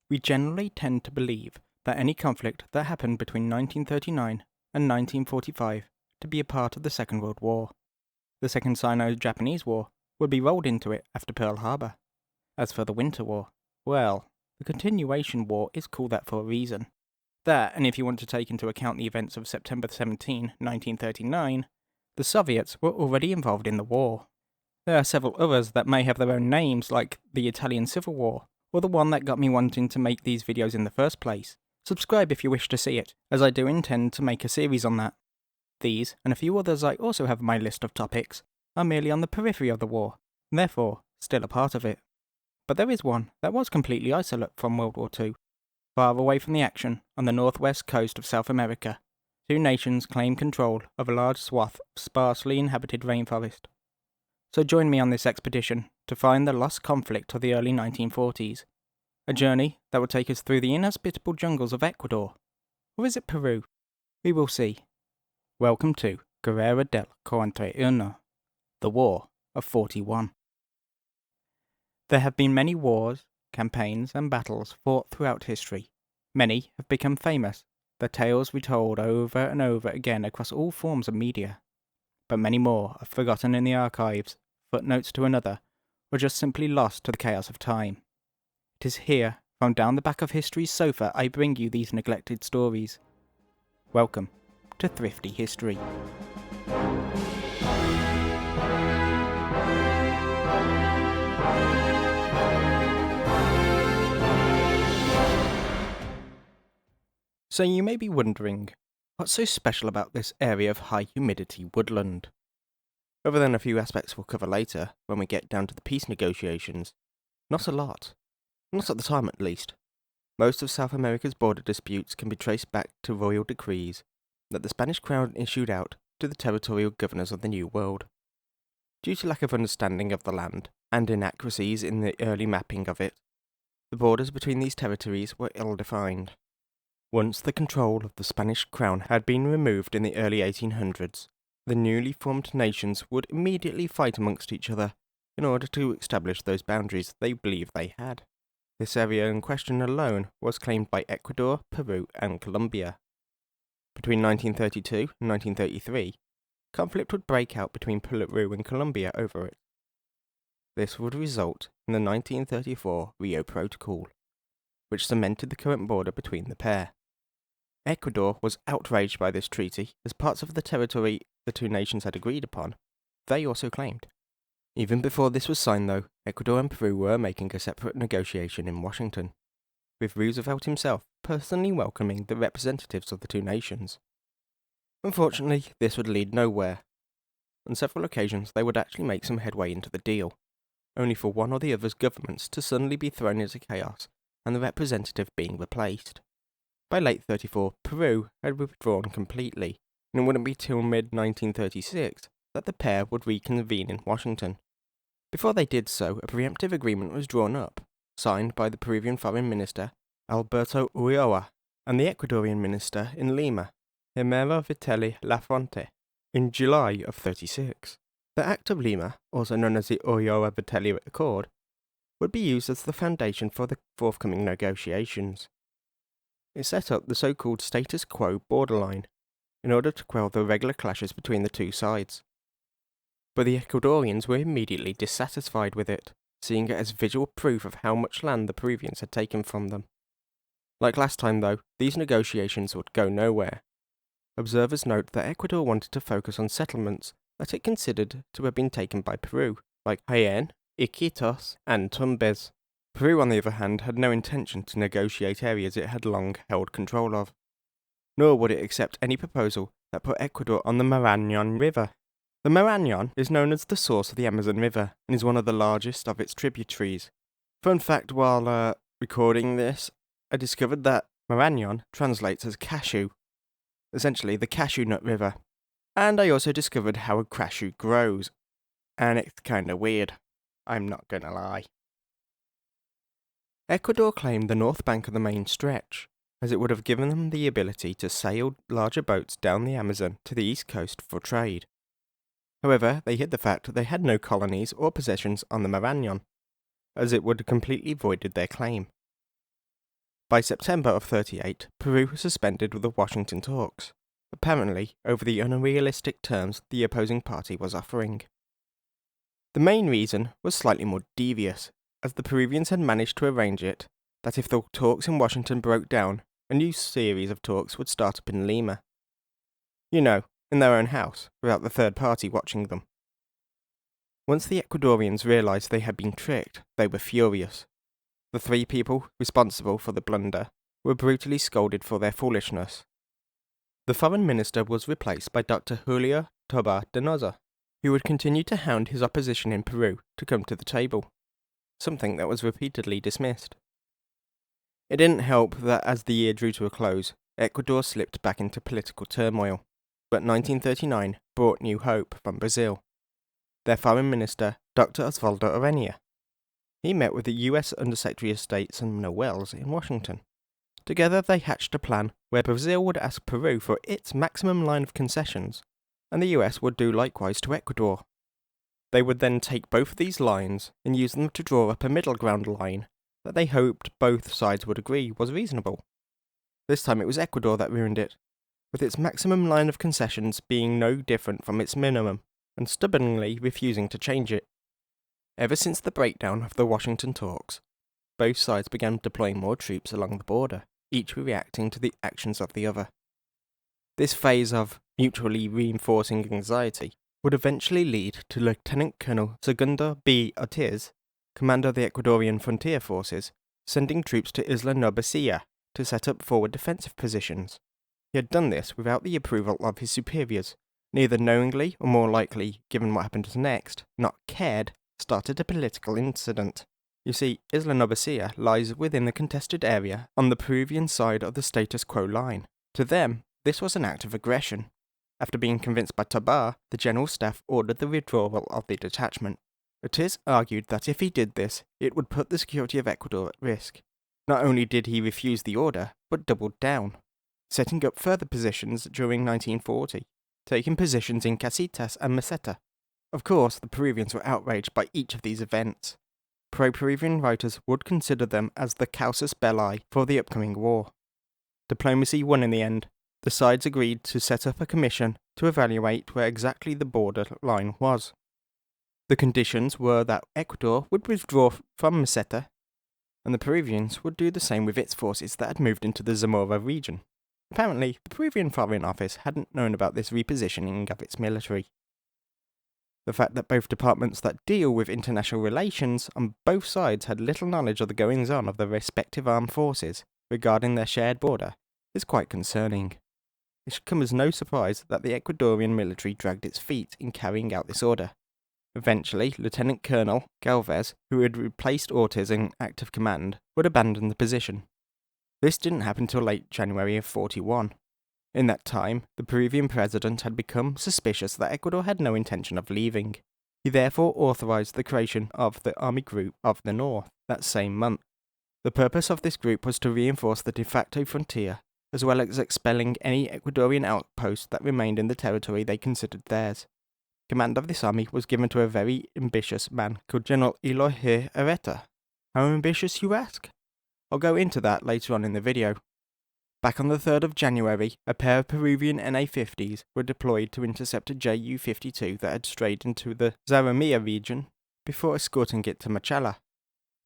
We generally tend to believe that any conflict that happened between 1939 and 1945 to be a part of the Second World War. The Second Sino-Japanese War would be rolled into it after Pearl Harbor. As for the Winter War, well, the continuation war is called that for a reason. That, and if you want to take into account the events of September 17, 1939, the Soviets were already involved in the war. There are several others that may have their own names, like the Italian Civil War, or the one that got me wanting to make these videos in the first place. Subscribe if you wish to see it, as I do intend to make a series on that. These, and a few others I also have on my list of topics, are merely on the periphery of the war, and therefore still a part of it. But there is one that was completely isolate from World War II. Far away from the action, on the northwest coast of South America, two nations claim control of a large swath of sparsely inhabited rainforest. So join me on this expedition to find the lost conflict of the early 1940s, a journey that will take us through the inhospitable jungles of Ecuador. Or is it Peru? We will see. Welcome to Guerra del 41, the War of 41. There have been many wars, campaigns, and battles fought throughout history. Many have become famous, their tales retold over and over again across all forms of media. But many more are forgotten in the archives, footnotes to another, or just simply lost to the chaos of time. It is here, from down the back of history's sofa, I bring you these neglected stories. Welcome to Thrifty History. So you may be wondering, what's so special about this area of high humidity woodland? Other than a few aspects we'll cover later, when we get down to the peace negotiations, not a lot. Not at the time, at least. Most of South America's border disputes can be traced back to royal decrees that the Spanish crown issued out to the territorial governors of the New World. Due to lack of understanding of the land, and inaccuracies in the early mapping of it, the borders between these territories were ill-defined. Once the control of the Spanish crown had been removed in the early 1800s, the newly formed nations would immediately fight amongst each other in order to establish those boundaries they believed they had. This area in question alone was claimed by Ecuador, Peru, and Colombia. Between 1932 and 1933, conflict would break out between Peru and Colombia over it. This would result in the 1934 Rio Protocol, which cemented the current border between the pair. Ecuador was outraged by this treaty, as parts of the territory the two nations had agreed upon, they also claimed. Even before this was signed, though, Ecuador and Peru were making a separate negotiation in Washington, with Roosevelt himself personally welcoming the representatives of the two nations. Unfortunately, this would lead nowhere. On several occasions, they would actually make some headway into the deal, only for one or the other's governments to suddenly be thrown into chaos and the representative being replaced. By late 34, Peru had withdrawn completely, and it wouldn't be till mid-1936 that the pair would reconvene in Washington. Before they did so, a preemptive agreement was drawn up, signed by the Peruvian Foreign Minister, Alberto Ulloa, and the Ecuadorian Minister in Lima, Amaru in July of 36. The Act of Lima, also known as the Ulloa-Viteri Accord, would be used as the foundation for the forthcoming negotiations. It set up the so-called status quo borderline, in order to quell the regular clashes between the two sides. But the Ecuadorians were immediately dissatisfied with it, seeing it as visual proof of how much land the Peruvians had taken from them. Like last time, though, these negotiations would go nowhere. Observers note that Ecuador wanted to focus on settlements that it considered to have been taken by Peru, like Helion, Iquitos, and Tumbes. Peru, on the other hand, had no intention to negotiate areas it had long held control of, nor would it accept any proposal that put Ecuador on the Marañón River. The Marañón is known as the source of the Amazon River and is one of the largest of its tributaries. Fun fact, while recording this, I discovered that Marañón translates as cashew, essentially the cashew nut river. And I also discovered how a cashew grows, and it's kinda weird, I'm not gonna lie. Ecuador claimed the north bank of the main stretch, as it would have given them the ability to sail larger boats down the Amazon to the east coast for trade. However, they hid the fact that they had no colonies or possessions on the Marañón, as it would have completely voided their claim. By September of 38, Peru suspended with the Washington talks, apparently over the unrealistic terms the opposing party was offering. The main reason was slightly more devious, as the Peruvians had managed to arrange it that if the talks in Washington broke down, a new series of talks would start up in Lima. You know, in their own house, without the third party watching them. Once the Ecuadorians realised they had been tricked, they were furious. The three people responsible for the blunder were brutally scolded for their foolishness. The foreign minister was replaced by Dr. Julio Tobar de Noza, who would continue to hound his opposition in Peru to come to the table, something that was repeatedly dismissed. It didn't help that as the year drew to a close, Ecuador slipped back into political turmoil, but 1939 brought new hope from Brazil. Their foreign minister, Dr. Osvaldo Aranha. He met with the US Undersecretary of State Samuel Wells in Washington. Together they hatched a plan where Brazil would ask Peru for its maximum line of concessions, and the US would do likewise to Ecuador. They would then take both of these lines and use them to draw up a middle ground line that they hoped both sides would agree was reasonable. This time it was Ecuador that ruined it, with its maximum line of concessions being no different from its minimum, and stubbornly refusing to change it. Ever since the breakdown of the Washington talks, both sides began deploying more troops along the border, each reacting to the actions of the other. This phase of mutually reinforcing anxiety would eventually lead to Lieutenant Colonel Segundo B. Ortiz, commander of the Ecuadorian frontier forces, sending troops to Isla Norbesilla to set up forward defensive positions. He had done this without the approval of his superiors, neither knowingly or more likely, given what happened next, not cared, started a political incident. You see, Isla Norbesilla lies within the contested area on the Peruvian side of the status quo line. To them, this was an act of aggression. After being convinced by Tobar, the General Staff ordered the withdrawal of the detachment. Ortiz argued that if he did this, it would put the security of Ecuador at risk. Not only did he refuse the order, but doubled down, setting up further positions during 1940, taking positions in Casitas and Meseta. Of course, the Peruvians were outraged by each of these events. Pro-Peruvian writers would consider them as the casus belli for the upcoming war. Diplomacy won in the end. The sides agreed to set up a commission to evaluate where exactly the border line was. The conditions were that Ecuador would withdraw from Meseta, and the Peruvians would do the same with its forces that had moved into the Zamora region. Apparently, the Peruvian Foreign Office hadn't known about this repositioning of its military. The fact that both departments that deal with international relations on both sides had little knowledge of the goings-on of their respective armed forces regarding their shared border is quite concerning. It should come as no surprise that the Ecuadorian military dragged its feet in carrying out this order. Eventually, Lieutenant Colonel Galvez, who had replaced Ortiz in active command, would abandon the position. This didn't happen until late January of 41. In that time, the Peruvian president had become suspicious that Ecuador had no intention of leaving. He therefore authorized the creation of the Army Group of the North that same month. The purpose of this group was to reinforce the de facto frontier, as well as expelling any Ecuadorian outposts that remained in the territory they considered theirs. Command of this army was given to a very ambitious man called General Eloy Areta. How ambitious, you ask? I'll go into that later on in the video. Back on the 3rd of January, a pair of Peruvian NA-50s were deployed to intercept a Ju-52 that had strayed into the Zaramilla region before escorting it to Machala.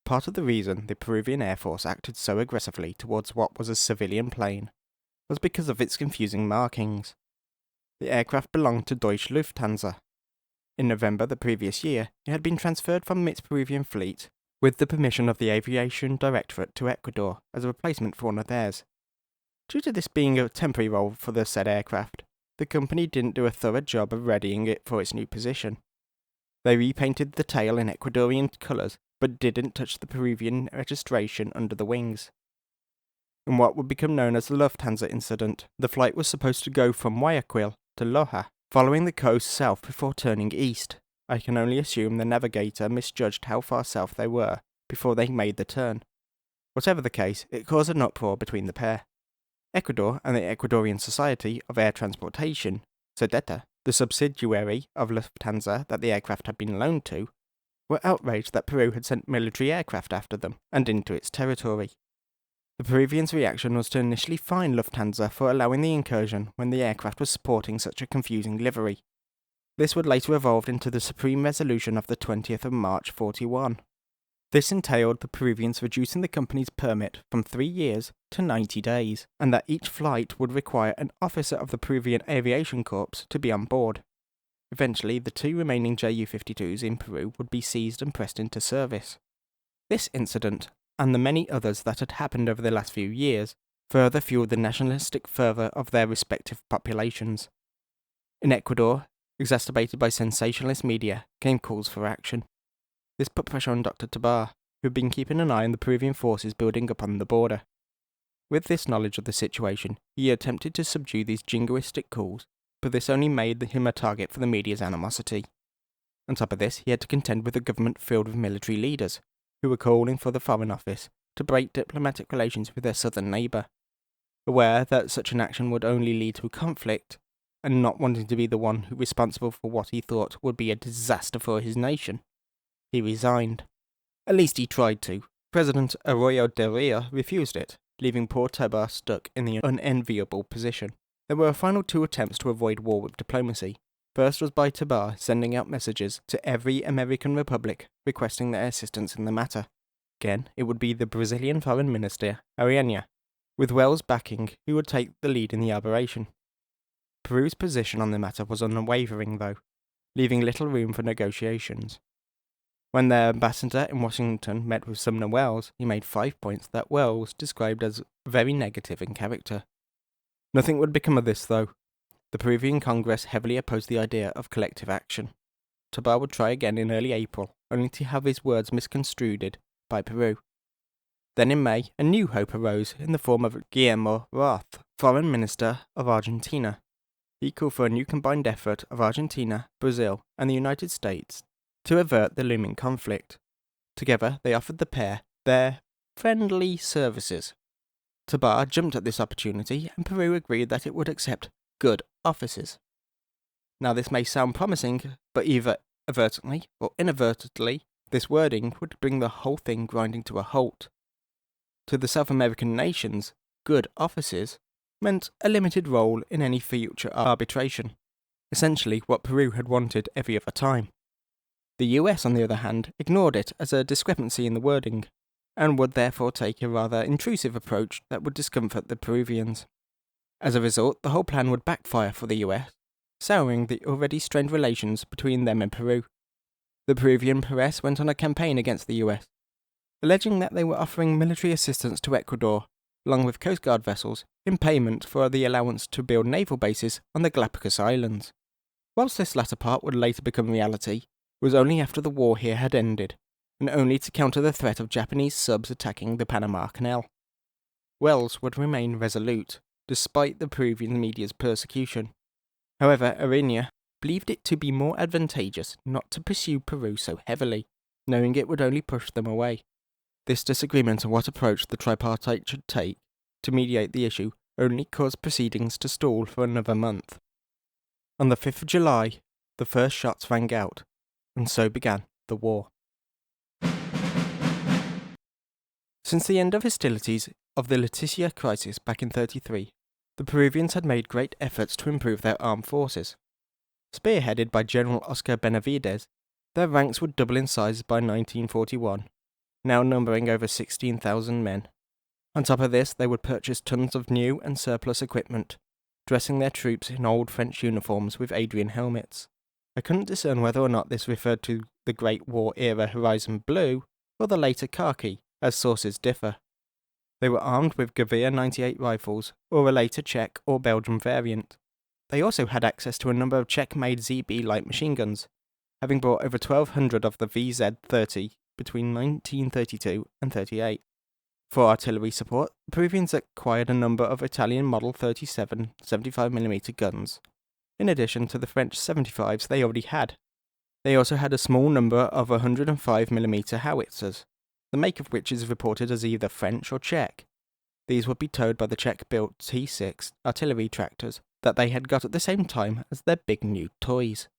Part of the reason the Peruvian Air Force acted so aggressively towards what was a civilian plane was because of its confusing markings. The aircraft belonged to Deutsche Lufthansa. In November the previous year, it had been transferred from its Peruvian fleet with the permission of the Aviation Directorate to Ecuador as a replacement for one of theirs. Due to this being a temporary role for the said aircraft, the company didn't do a thorough job of readying it for its new position. They repainted the tail in Ecuadorian colours, but didn't touch the Peruvian registration under the wings. In what would become known as the Lufthansa incident, the flight was supposed to go from Guayaquil to Loja, following the coast south before turning east. I can only assume the navigator misjudged how far south they were before they made the turn. Whatever the case, it caused an uproar between the pair. Ecuador and the Ecuadorian Society of Air Transportation, SEDETA, the subsidiary of Lufthansa that the aircraft had been loaned to, were outraged that Peru had sent military aircraft after them and into its territory. The The Peruvians' reaction was to initially fine Lufthansa for allowing the incursion when the aircraft was sporting such a confusing livery. This would later evolve into the Supreme Resolution of the 20th of March 41. This entailed the Peruvians reducing the company's permit from 3 years to 90 days, and that each flight would require an officer of the Peruvian Aviation Corps to be on board. Eventually, the 2 remaining Ju-52s in Peru would be seized and pressed into service. This incident, and the many others that had happened over the last few years, further fueled the nationalistic fervour of their respective populations. In Ecuador, exacerbated by sensationalist media, came calls for action. This put pressure on Dr. Talara, who had been keeping an eye on the Peruvian forces building up on the border. With this knowledge of the situation, he attempted to subdue these jingoistic calls, but this only made him a target for the media's animosity. On top of this, he had to contend with a government filled with military leaders, who were calling for the Foreign Office to break diplomatic relations with their southern neighbour. Aware that such an action would only lead to conflict, and not wanting to be the one responsible for what he thought would be a disaster for his nation, he resigned. At least he tried to. President Ulloa-Viteri refused it, leaving poor Talara stuck in the unenviable position. There were a final 2 attempts to avoid war with diplomacy. First was by Talara sending out messages to every American republic requesting their assistance in the matter. Again, it would be the Brazilian Foreign Minister, Helion, with Wells backing, who would take the lead in the operation. Peru's position on the matter was unwavering, though, leaving little room for negotiations. When their ambassador in Washington met with Sumner Welles, he made 5 points that Welles described as very negative in character. Nothing would become of this, though. The Peruvian Congress heavily opposed the idea of collective action. Talara would try again in early April, only to have his words misconstrued by Peru. Then in May, a new hope arose in the form of Guillermo Roth, Foreign Minister of Argentina. He called for a new combined effort of Argentina, Brazil, and the United States to avert the looming conflict. Together, they offered the pair their friendly services. Talara jumped at this opportunity, and Peru agreed that it would accept good offices. Now this may sound promising, but either advertently or inadvertently, this wording would bring the whole thing grinding to a halt. To the South American nations, good offices meant a limited role in any future arbitration, essentially what Peru had wanted every other time. The US, on the other hand, ignored it as a discrepancy in the wording, and would therefore take a rather intrusive approach that would discomfort the Peruvians. As a result, the whole plan would backfire for the US, souring the already strained relations between them and Peru. The Peruvian press went on a campaign against the US, alleging that they were offering military assistance to Ecuador, along with Coast Guard vessels, in payment for the allowance to build naval bases on the Galapagos Islands. Whilst this latter part would later become reality, it was only after the war here had ended, and only to counter the threat of Japanese subs attacking the Panama Canal. Wells would remain resolute, despite the Peruvian media's persecution. However, Helion believed it to be more advantageous not to pursue Peru so heavily, knowing it would only push them away. This disagreement on what approach the tripartite should take to mediate the issue only caused proceedings to stall for another month. On the 5th of July, the first shots rang out, and so began the war. Since the end of hostilities of the Leticia crisis back in 1933, the Peruvians had made great efforts to improve their armed forces. Spearheaded by General Oscar Benavides, their ranks would double in size by 1941, now numbering over 16,000 men. On top of this, they would purchase tons of new and surplus equipment, dressing their troops in old French uniforms with Adrian helmets. I couldn't discern whether or not this referred to the Great War era Horizon Blue or the later khaki, as sources differ. They were armed with Gewehr 98 rifles, or a later Czech or Belgian variant. They also had access to a number of Czech-made ZB light machine guns, having bought over 1,200 of the VZ-30 between 1932 and 1938. For artillery support, the Peruvians acquired a number of Italian Model 37 75mm guns, in addition to the French 75s they already had. They also had a small number of 105mm howitzers, the make of which is reported as either French or Czech. These would be towed by the Czech-built T6 artillery tractors that they had got at the same time as their big new toys.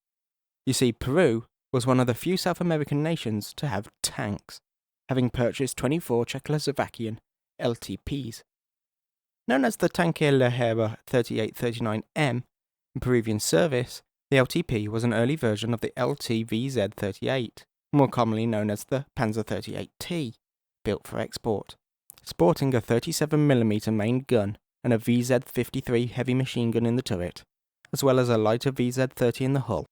You see, Peru was one of the few South American nations to have tanks, having purchased 24 Czechoslovakian LTPs. Known as the Tanque Ligera 3839M in Peruvian service, the LTP was an early version of the LT-VZ-38, more commonly known as the Panzer 38T, built for export, sporting a 37mm main gun and a VZ-53 heavy machine gun in the turret, as well as a lighter VZ-30 in the hull.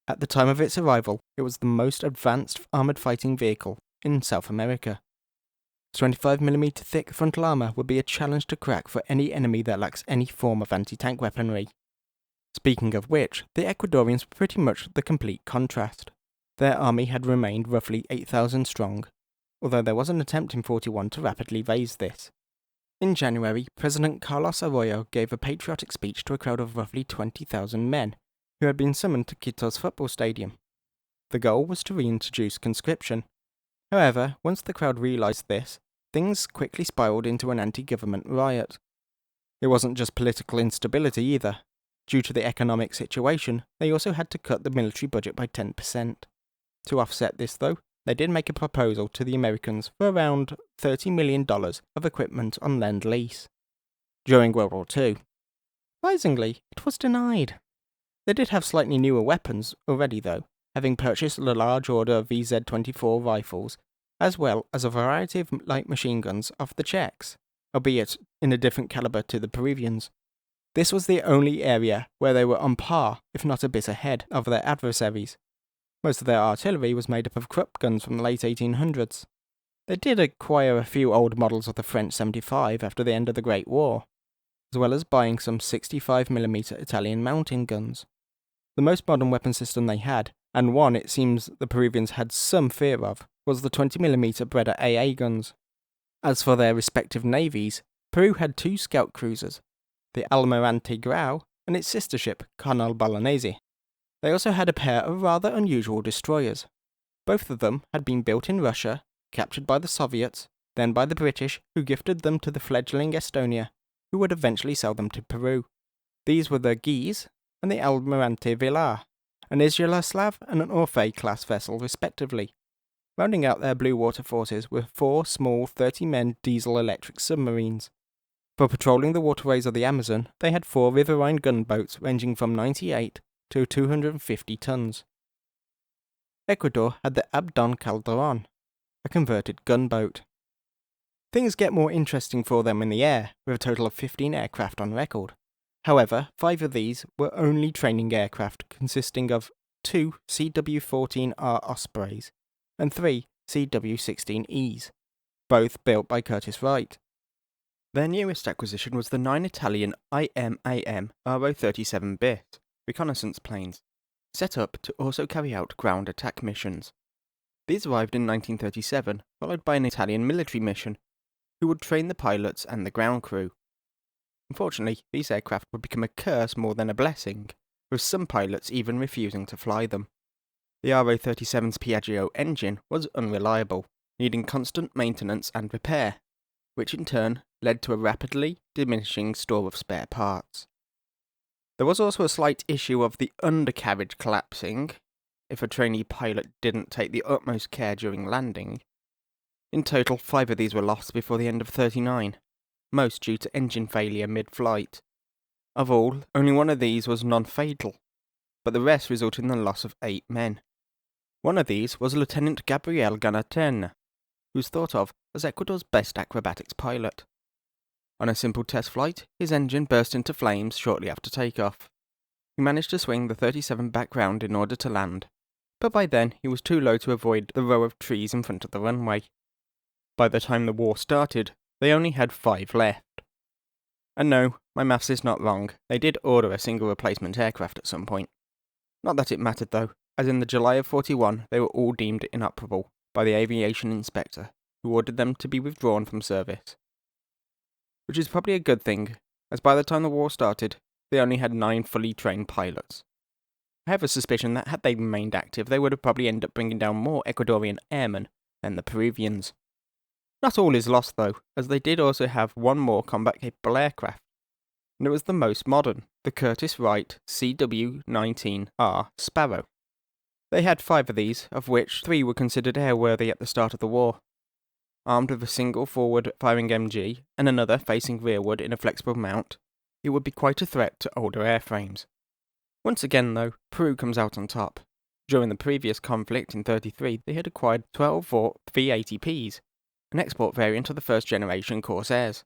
At the time of its arrival, it was the most advanced armoured fighting vehicle in South America. 25mm thick frontal armour would be a challenge to crack for any enemy that lacks any form of anti-tank weaponry. Speaking of which, the Ecuadorians were pretty much the complete contrast. Their army had remained roughly 8,000 strong, although there was an attempt in 41 to rapidly raise this. In January, President Carlos Arroyo gave a patriotic speech to a crowd of roughly 20,000 men, who had been summoned to Quito's football stadium. The goal was to reintroduce conscription. However, once the crowd realised this, things quickly spiralled into an anti-government riot. It wasn't just political instability either. Due to the economic situation, they also had to cut the military budget by 10%. To offset this though, they did make a proposal to the Americans for around $30 million of equipment on Lend-Lease. During World War II, surprisingly, it was denied. They did have slightly newer weapons already though, having purchased a large order of VZ-24 rifles, as well as a variety of light machine guns off the Czechs, albeit in a different caliber to the Peruvians. This was the only area where they were on par, if not a bit ahead, of their adversaries. Most of their artillery was made up of Krupp guns from the late 1800s. They did acquire a few old models of the French 75 after the end of the Great War, as well as buying some 65mm Italian mountain guns. The most modern weapon system they had, and one it seems the Peruvians had some fear of, was the 20mm Breda AA guns. As for their respective navies, Peru had two scout cruisers, the Almirante Grau and its sister ship, Colonel Bolognese. They also had a pair of rather unusual destroyers. Both of them had been built in Russia, captured by the Soviets, then by the British, who gifted them to the fledgling Estonia, who would eventually sell them to Peru. These were the Guise and the Almirante Vilar, an Iziaslav and an Orfei-class vessel respectively. Rounding out their blue water forces were 4 small 30-men diesel-electric submarines. For patrolling the waterways of the Amazon, they had 4 riverine gunboats ranging from 98 to 250 tons. Ecuador had the Abdon Calderon, a converted gunboat. Things get more interesting for them in the air, with a total of 15 aircraft on record. However, 5 of these were only training aircraft consisting of 2 CW-14R Ospreys and 3 CW-16Es, both built by Curtiss Wright. Their newest acquisition was the 9 Italian IMAM RO-37 reconnaissance planes, set up to also carry out ground attack missions. These arrived in 1937, followed by an Italian military mission, who would train the pilots and the ground crew. Unfortunately, these aircraft would become a curse more than a blessing, with some pilots even refusing to fly them. The RO-37's Piaggio engine was unreliable, needing constant maintenance and repair, which in turn led to a rapidly diminishing store of spare parts. There was also a slight issue of the undercarriage collapsing, if a trainee pilot didn't take the utmost care during landing. In total, 5 of these were lost before the end of 39, most due to engine failure mid-flight. Of all, only 1 of these was non-fatal, but the rest resulted in the loss of 8 men. One of these was Lieutenant Gabriel Ganaterna, who was thought of as Ecuador's best acrobatics pilot. On a simple test flight, his engine burst into flames shortly after takeoff. He managed to swing the 37 back round in order to land, but by then he was too low to avoid the row of trees in front of the runway. By the time the war started, they only had 5 left. And no, my maths is not wrong, they did order a single replacement aircraft at some point. Not that it mattered though, as in the July of 41 they were all deemed inoperable by the aviation inspector, who ordered them to be withdrawn from service. Which is probably a good thing, as by the time the war started, they only had 9 fully trained pilots. I have a suspicion that had they remained active, they would have probably ended up bringing down more Ecuadorian airmen than the Peruvians. Not all is lost though, as they did also have 1 more combat-capable aircraft, and it was the most modern, the Curtiss Wright CW-19R Sparrow. They had 5 of these, of which 3 were considered airworthy at the start of the war. armed with a single forward-firing MG and another facing rearward in a flexible mount, it would be quite a threat to older airframes. Once again, though, Peru comes out on top. During the previous conflict in 1933, they had acquired 12 Fort 380Ps, an export variant of the first-generation Corsairs,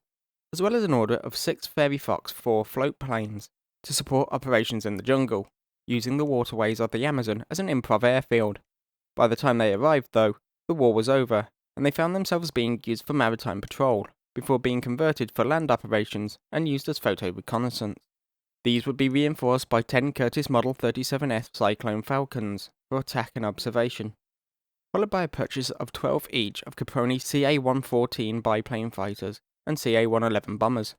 as well as an order of 6 Fairy Fox 4 float planes to support operations in the jungle, using the waterways of the Amazon as an improv airfield. By the time they arrived, though, the war was over, and they found themselves being used for maritime patrol, before being converted for land operations and used as photo reconnaissance. These would be reinforced by 10 Curtiss Model 37F Cyclone Falcons for attack and observation, followed by a purchase of 12 each of Caproni CA-114 biplane fighters and CA-111 bombers.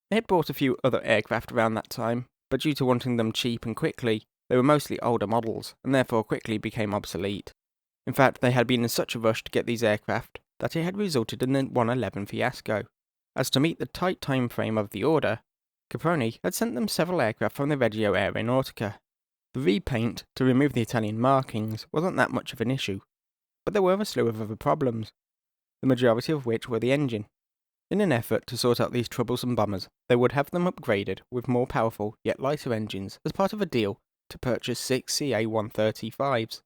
They had bought a few other aircraft around that time, but due to wanting them cheap and quickly, they were mostly older models, and therefore quickly became obsolete. In fact, they had been in such a rush to get these aircraft that it had resulted in the 111 fiasco, as to meet the tight time frame of the order, Caproni had sent them several aircraft from the Reggio Aeronautica. The repaint to remove the Italian markings wasn't that much of an issue, but there were a slew of other problems, the majority of which were the engine. In an effort to sort out these troublesome bombers, they would have them upgraded with more powerful yet lighter engines as part of a deal to purchase 6 CA-135s.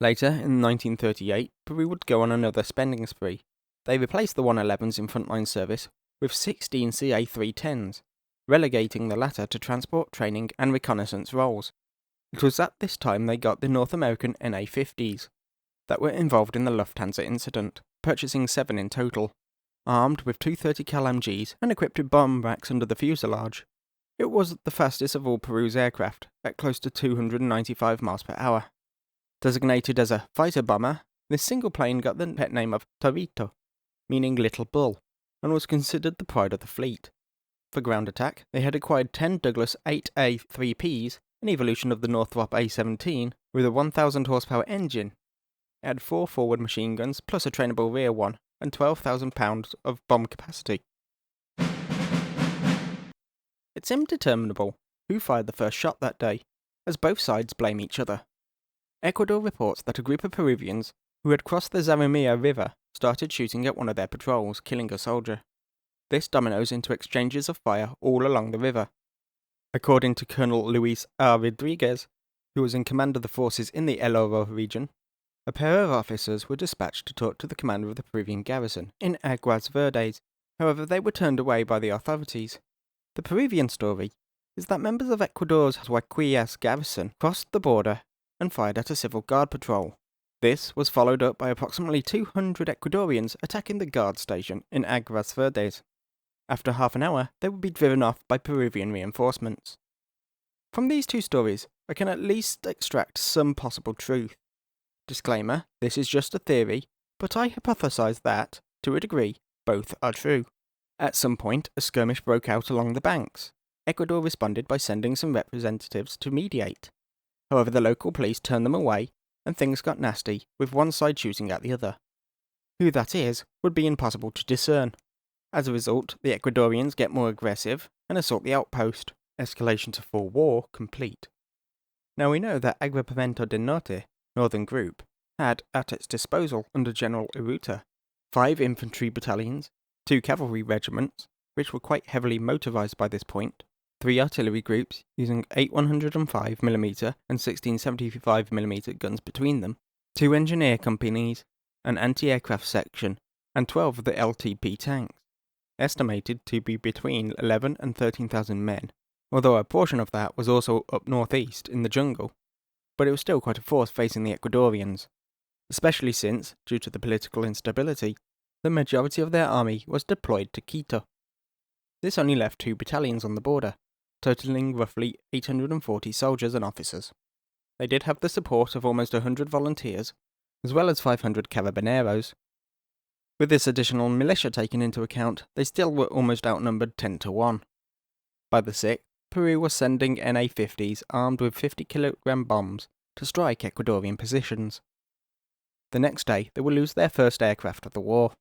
Later, in 1938, Peru would go on another spending spree. They replaced the 111s in frontline service with 16 CA-310s, relegating the latter to transport, training and reconnaissance roles. It was at this time they got the North American NA-50s that were involved in the Lufthansa incident, purchasing 7 in total, armed with 230 cal MGs and equipped with bomb racks under the fuselage. It was the fastest of all Peru's aircraft, at close to 295 miles per hour. Designated as a fighter bomber, this single plane got the pet name of Torito, meaning Little Bull, and was considered the pride of the fleet. For ground attack, they had acquired 10 Douglas 8A3Ps, an evolution of the Northrop A-17, with a 1,000 horsepower engine. It had 4 forward machine guns, plus a trainable rear one, and 12,000 pounds of bomb capacity. It's indeterminable who fired the first shot that day, as both sides blame each other. Ecuador reports that a group of Peruvians who had crossed the Zaramilla River started shooting at one of their patrols, killing a soldier. This dominoes into exchanges of fire all along the river. According to Colonel Luis R. Rodriguez, who was in command of the forces in the Ulloa region, a pair of officers were dispatched to talk to the commander of the Peruvian garrison in Aguas Verdes. However, they were turned away by the authorities. The Peruvian story is that members of Ecuador's Huaquillas garrison crossed the border and fired at a civil guard patrol. This was followed up by approximately 200 Ecuadorians attacking the guard station in Aguas Verdes. After half an hour, they would be driven off by Peruvian reinforcements. From these two stories, I can at least extract some possible truth. Disclaimer, this is just a theory, but I hypothesize that, to a degree, both are true. At some point, a skirmish broke out along the banks. Ecuador responded by sending some representatives to mediate. However, the local police turned them away, and things got nasty, with one side shooting at the other. Who that is would be impossible to discern. As a result, the Ecuadorians get more aggressive and assault the outpost. Escalation to full war complete. Now we know that Agrupamiento del Norte, Northern Group, had at its disposal, under General Urrutia, 5 infantry battalions, 2 cavalry regiments, which were quite heavily motorized by this point, 3 artillery groups using 8 105mm and 16 75mm guns between them, 2 engineer companies, an anti-aircraft section, and 12 of the LTP tanks, estimated to be between 11 and 13,000 men, although a portion of that was also up northeast in the jungle. But it was still quite a force facing the Ecuadorians, especially since, due to the political instability, the majority of their army was deployed to Quito. This only left 2 battalions on the border, totaling roughly 840 soldiers and officers. They did have the support of almost 100 volunteers, as well as 500 carabineros. With this additional militia taken into account, they still were almost outnumbered 10 to 1. By the 6th, Peru was sending NA-50s armed with 50-kilogram bombs to strike Ecuadorian positions. The next day, they would lose their first aircraft of the war.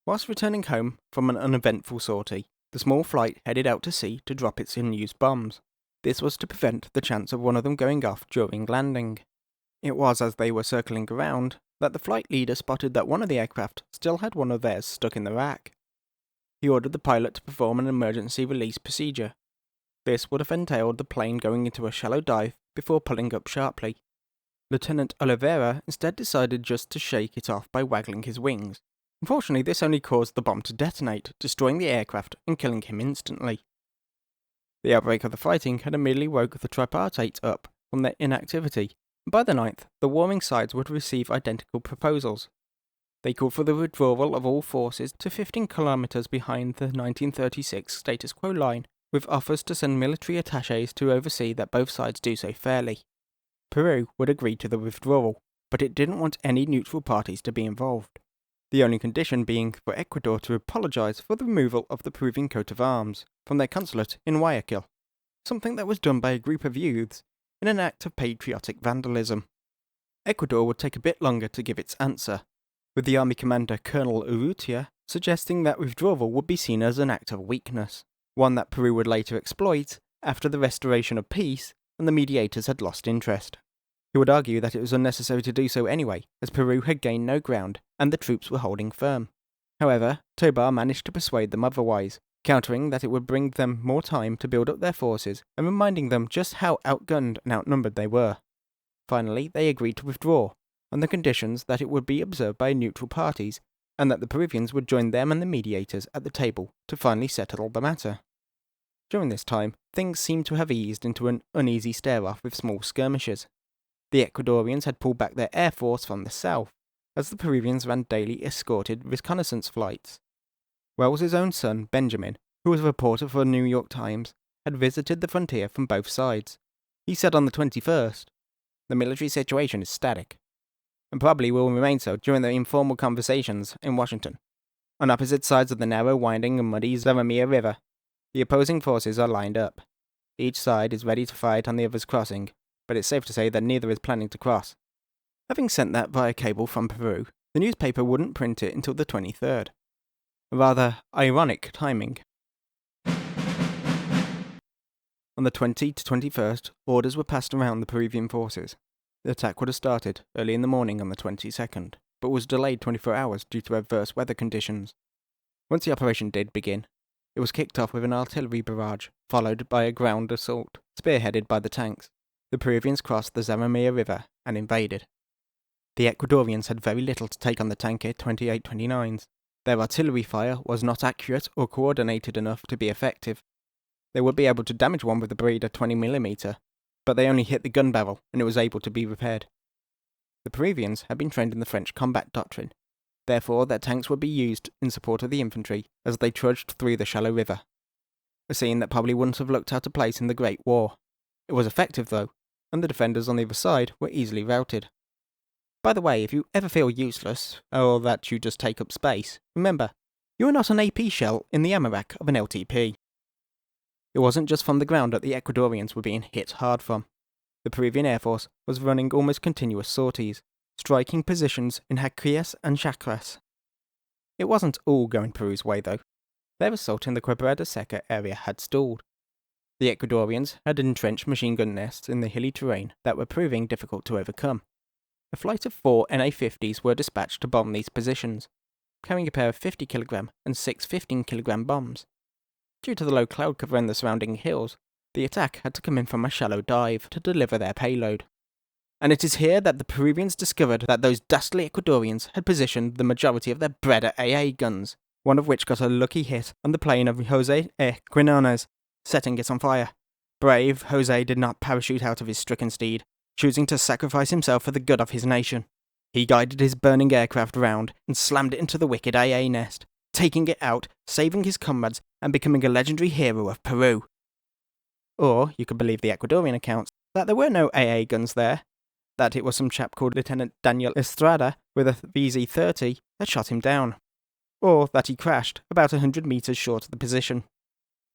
Whilst returning home from an uneventful sortie, the small flight headed out to sea to drop its unused bombs. This was to prevent the chance of one of them going off during landing. It was as they were circling around that the flight leader spotted that one of the aircraft still had one of theirs stuck in the rack. He ordered the pilot to perform an emergency release procedure. This would have entailed the plane going into a shallow dive before pulling up sharply. Lieutenant Oliveira instead decided just to shake it off by waggling his wings. Unfortunately, this only caused the bomb to detonate, destroying the aircraft and killing him instantly. The outbreak of the fighting had immediately woke the tripartite up from their inactivity, and by the 9th, the warring sides would receive identical proposals. They called for the withdrawal of all forces to 15 kilometers behind the 1936 status quo line, with offers to send military attachés to oversee that both sides do so fairly. Peru would agree to the withdrawal, but it didn't want any neutral parties to be involved. The only condition being for Ecuador to apologise for the removal of the Peruvian coat of arms from their consulate in Guayaquil, something that was done by a group of youths in an act of patriotic vandalism. Ecuador would take a bit longer to give its answer, with the army commander Colonel Urrutia suggesting that withdrawal would be seen as an act of weakness, one that Peru would later exploit after the restoration of peace and the mediators had lost interest. He would argue that it was unnecessary to do so anyway, as Peru had gained no ground and the troops were holding firm. However, Tobar managed to persuade them otherwise, countering that it would bring them more time to build up their forces and reminding them just how outgunned and outnumbered they were. Finally, they agreed to withdraw, on the conditions that it would be observed by neutral parties and that the Peruvians would join them and the mediators at the table to finally settle the matter. During this time, things seemed to have eased into an uneasy stare-off with small skirmishes. The Ecuadorians had pulled back their air force from the south, as the Peruvians ran daily escorted reconnaissance flights. Wells's own son, Benjamin, who was a reporter for the New York Times, had visited the frontier from both sides. He said on the 21st, "The military situation is static, and probably will remain so during the informal conversations in Washington. On opposite sides of the narrow, winding and muddy Zaramia River, the opposing forces are lined up. Each side is ready to fight on the other's crossing, but it's safe to say that neither is planning to cross." Having sent that via cable from Peru, the newspaper wouldn't print it until the 23rd. A rather ironic timing. On the 20 to 21st, orders were passed around the Peruvian forces. The attack would have started early in the morning on the 22nd, but was delayed 24 hours due to adverse weather conditions. Once the operation did begin, it was kicked off with an artillery barrage, followed by a ground assault, spearheaded by the tanks. The Peruvians crossed the Zaramia River and invaded. The Ecuadorians had very little to take on the tanker 28-29s. Their artillery fire was not accurate or coordinated enough to be effective. They would be able to damage one with a Breeder 20mm, but they only hit the gun barrel and it was able to be repaired. The Peruvians had been trained in the French combat doctrine. Therefore, their tanks would be used in support of the infantry as they trudged through the shallow river. A scene that probably wouldn't have looked out of place in the Great War. It was effective though, and the defenders on the other side were easily routed. By the way, if you ever feel useless, or that you just take up space, remember, you are not an AP shell in the ammo rack of an LTP. It wasn't just from the ground that the Ecuadorians were being hit hard from. The Peruvian Air Force was running almost continuous sorties, striking positions in Jaquias and Chacras. It wasn't all going Peru's way though. Their assault in the Quebrada Seca area had stalled. The Ecuadorians had entrenched machine gun nests in the hilly terrain that were proving difficult to overcome. A flight of 4 NA-50s were dispatched to bomb these positions, carrying a pair of 50kg and 6 15kg bombs. Due to the low cloud cover in the surrounding hills, the attack had to come in from a shallow dive to deliver their payload. And it is here that the Peruvians discovered that those dastardly Ecuadorians had positioned the majority of their Breda AA guns, one of which got a lucky hit on the plane of Jose E. Quinones, setting it on fire. Brave Jose did not parachute out of his stricken steed, choosing to sacrifice himself for the good of his nation. He guided his burning aircraft round and slammed it into the wicked AA nest, taking it out, saving his comrades, and becoming a legendary hero of Peru. Or, you could believe the Ecuadorian accounts, that there were no AA guns there, that it was some chap called Lieutenant Daniel Estrada with a VZ-30 that shot him down, or that he crashed about 100 metres short of the position.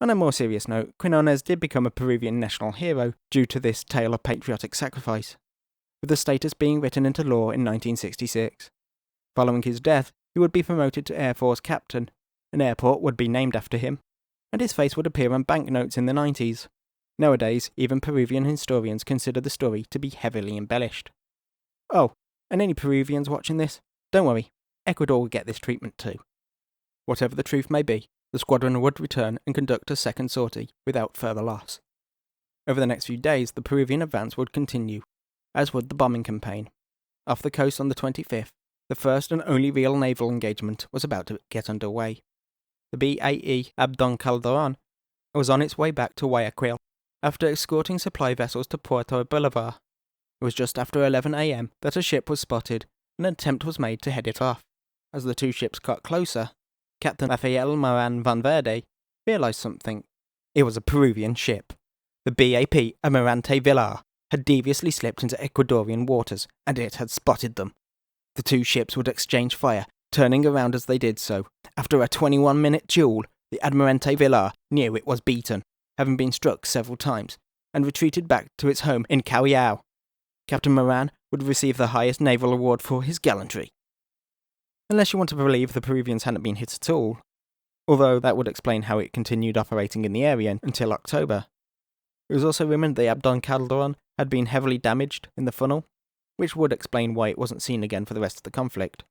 On a more serious note, Quinones did become a Peruvian national hero due to this tale of patriotic sacrifice, with the status being written into law in 1966. Following his death, he would be promoted to Air Force Captain, an airport would be named after him, and his face would appear on banknotes in the 90s. Nowadays, even Peruvian historians consider the story to be heavily embellished. Oh, and any Peruvians watching this, don't worry, Ecuador will get this treatment too. Whatever the truth may be, the squadron would return and conduct a second sortie without further loss. Over the next few days, the Peruvian advance would continue, as would the bombing campaign. Off the coast on the 25th, the first and only real naval engagement was about to get underway. The BAE Abdon Calderon was on its way back to Guayaquil after escorting supply vessels to Puerto Bolivar. It was just after 11 a.m. that a ship was spotted and an attempt was made to head it off. As the two ships got closer, Captain Rafael Moran Van Verde realized something. It was a Peruvian ship. The BAP Amarante Villar had deviously slipped into Ecuadorian waters, and it had spotted them. The two ships would exchange fire, turning around as they did so. After a 21-minute duel, the Amarante Villar knew it was beaten, having been struck several times, and retreated back to its home in Callao. Captain Moran would receive the highest naval award for his gallantry. Unless you want to believe the Peruvians hadn't been hit at all, although that would explain how it continued operating in the area until October. It was also rumoured the Abdon Calderon had been heavily damaged in the funnel, which would explain why it wasn't seen again for the rest of the conflict.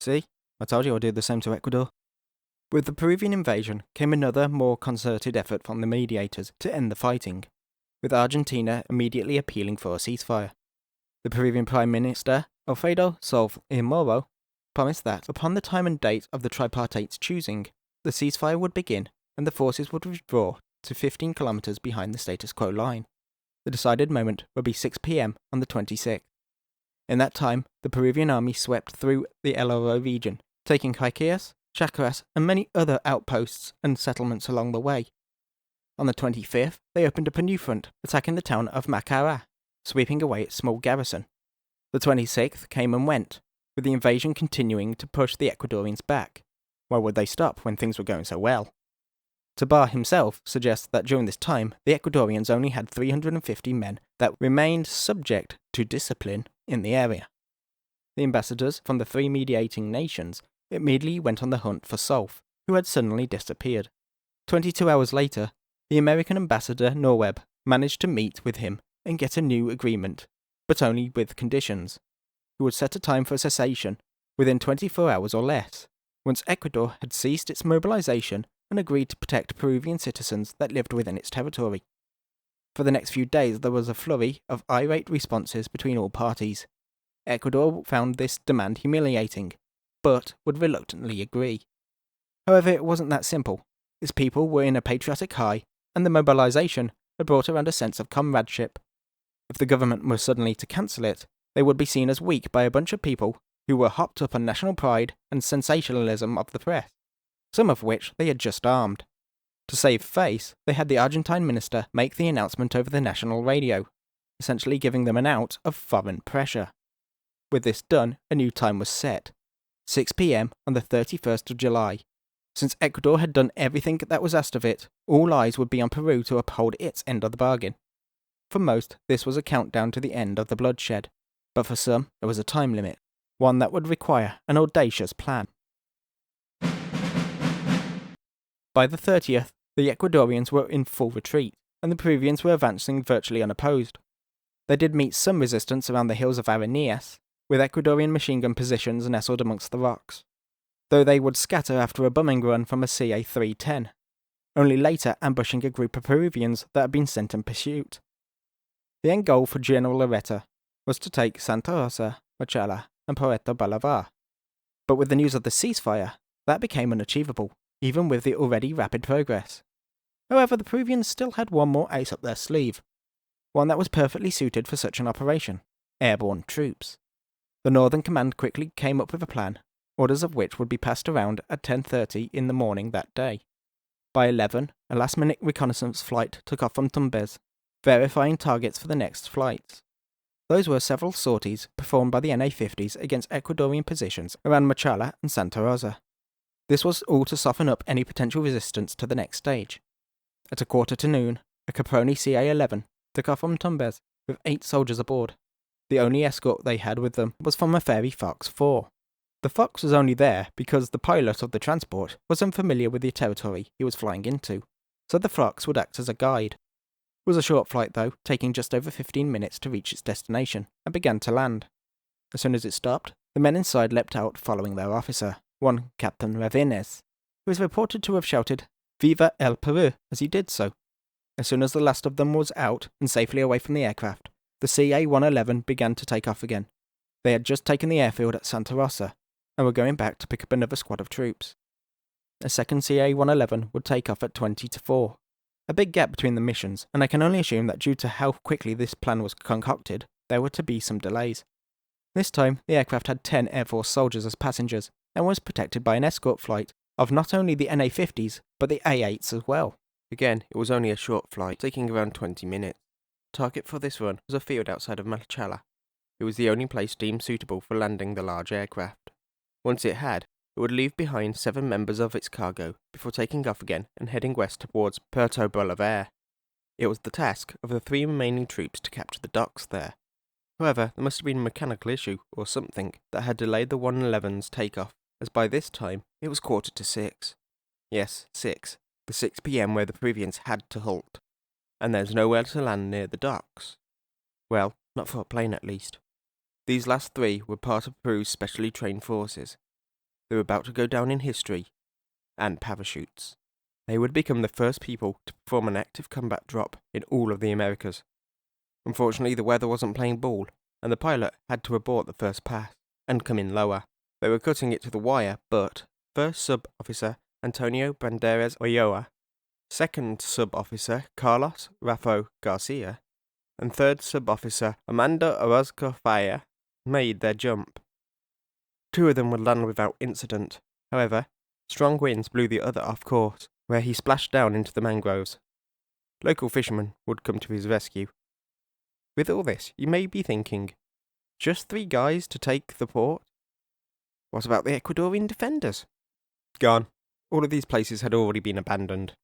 See? I told you I'd do the same to Ecuador. With the Peruvian invasion came another, more concerted effort from the mediators to end the fighting, with Argentina immediately appealing for a ceasefire. The Peruvian Prime Minister, Alfredo Solf y Moro, promised that, upon the time and date of the tripartite's choosing, the ceasefire would begin and the forces would withdraw to 15 kilometres behind the status quo line. The decided moment would be 6 p.m. on the 26th. In that time, the Peruvian army swept through the El Oro region, taking Caiqueas, Chacras, and many other outposts and settlements along the way. On the 25th, they opened up a new front, attacking the town of Macara, sweeping away its small garrison. The 26th came and went, with the invasion continuing to push the Ecuadorians back. Why would they stop when things were going so well? Tabar himself suggests that during this time, the Ecuadorians only had 350 men that remained subject to discipline in the area. The ambassadors from the three mediating nations immediately went on the hunt for Solf, who had suddenly disappeared. 22 hours later, the American ambassador Norweb managed to meet with him and get a new agreement, but only with conditions. He would set a time for cessation within 24 hours or less, once Ecuador had ceased its mobilization and agreed to protect Peruvian citizens that lived within its territory. For the next few days there was a flurry of irate responses between all parties. Ecuador found this demand humiliating, but would reluctantly agree. However, it wasn't that simple. Its people were in a patriotic high, and the mobilization had brought around a sense of comradeship. If the government were suddenly to cancel it, they would be seen as weak by a bunch of people who were hopped up on national pride and sensationalism of the press, some of which they had just armed. To save face, they had the Argentine minister make the announcement over the national radio, essentially giving them an out of foreign pressure. With this done, a new time was set, 6 p.m. on the 31st of July. Since Ecuador had done everything that was asked of it, all eyes would be on Peru to uphold its end of the bargain. For most, this was a countdown to the end of the bloodshed, but for some, there was a time limit, one that would require an audacious plan. By the 30th, the Ecuadorians were in full retreat, and the Peruvians were advancing virtually unopposed. They did meet some resistance around the hills of Arenas, with Ecuadorian machine gun positions nestled amongst the rocks, though they would scatter after a bombing run from a CA-310, only later ambushing a group of Peruvians that had been sent in pursuit. The end goal for General Loretta was to take Santa Rosa, Machala, and Puerto Bolivar, but with the news of the ceasefire, that became unachievable, even with the already rapid progress. However, the Peruvians still had one more ace up their sleeve, one that was perfectly suited for such an operation: airborne troops. The Northern Command quickly came up with a plan, orders of which would be passed around at 10:30 in the morning that day. By 11, a last-minute reconnaissance flight took off from Tumbes, verifying targets for the next flights. Those were several sorties performed by the NA-50s against Ecuadorian positions around Machala and Santa Rosa. This was all to soften up any potential resistance to the next stage. At 1:45 noon, a Caproni CA-11 took off from Tumbes with 8 soldiers aboard. The only escort they had with them was from a ferry Fox 4. The Fox was only there because the pilot of the transport was unfamiliar with the territory he was flying into, so the Fox would act as a guide. It was a short flight though, taking just over 15 minutes to reach its destination, and began to land. As soon as it stopped, the men inside leapt out following their officer, one Captain Ravines, who is reported to have shouted, "Viva el Peru," as he did so. As soon as the last of them was out and safely away from the aircraft, the CA-111 began to take off again. They had just taken the airfield at Santa Rosa, and were going back to pick up another squad of troops. A second CA-111 would take off at 20 to 4. A big gap between the missions, and I can only assume that due to how quickly this plan was concocted, there were to be some delays. This time, the aircraft had 10 Air Force soldiers as passengers, and was protected by an escort flight of not only the NA-50s, but the A-8s as well. Again, it was only a short flight, taking around 20 minutes. Target for this run was a field outside of Machala. It was the only place deemed suitable for landing the large aircraft. Once it had, it would leave behind 7 members of its cargo before taking off again and heading west towards Puerto Bolivar. It was the task of the 3 remaining troops to capture the docks there. However, there must have been a mechanical issue or something that had delayed the 111's takeoff, as by this time it was 5:45. Yes, 6. The 6 p.m. where the Peruvians had to halt. And there's nowhere to land near the docks. Well, not for a plane at least. These last 3 were part of Peru's specially trained forces. They were about to go down in history, and parachutes. They would become the first people to perform an active combat drop in all of the Americas. Unfortunately, the weather wasn't playing ball, and the pilot had to abort the first pass, and come in lower. They were cutting it to the wire, but First Sub-Officer Antonio Banderas Ulloa, Second Sub-Officer Carlos Raffo Garcia, and Third Sub-Officer Armando Orozco Faya made their jump. 2 of them would land without incident. However, strong winds blew the other off course, where he splashed down into the mangroves. Local fishermen would come to his rescue. With all this, you may be thinking, just 3 guys to take the port? What about the Ecuadorian defenders? Gone. All of these places had already been abandoned.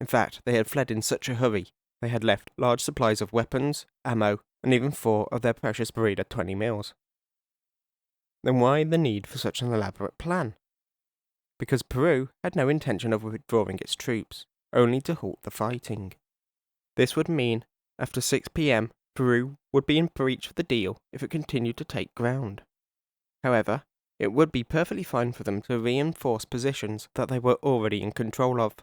In fact, they had fled in such a hurry, they had left large supplies of weapons, ammo, and even 4 of their precious Barreda 20 mils. Then why the need for such an elaborate plan? Because Peru had no intention of withdrawing its troops, only to halt the fighting. This would mean, after 6 p.m, Peru would be in breach of the deal if it continued to take ground. However, it would be perfectly fine for them to reinforce positions that they were already in control of.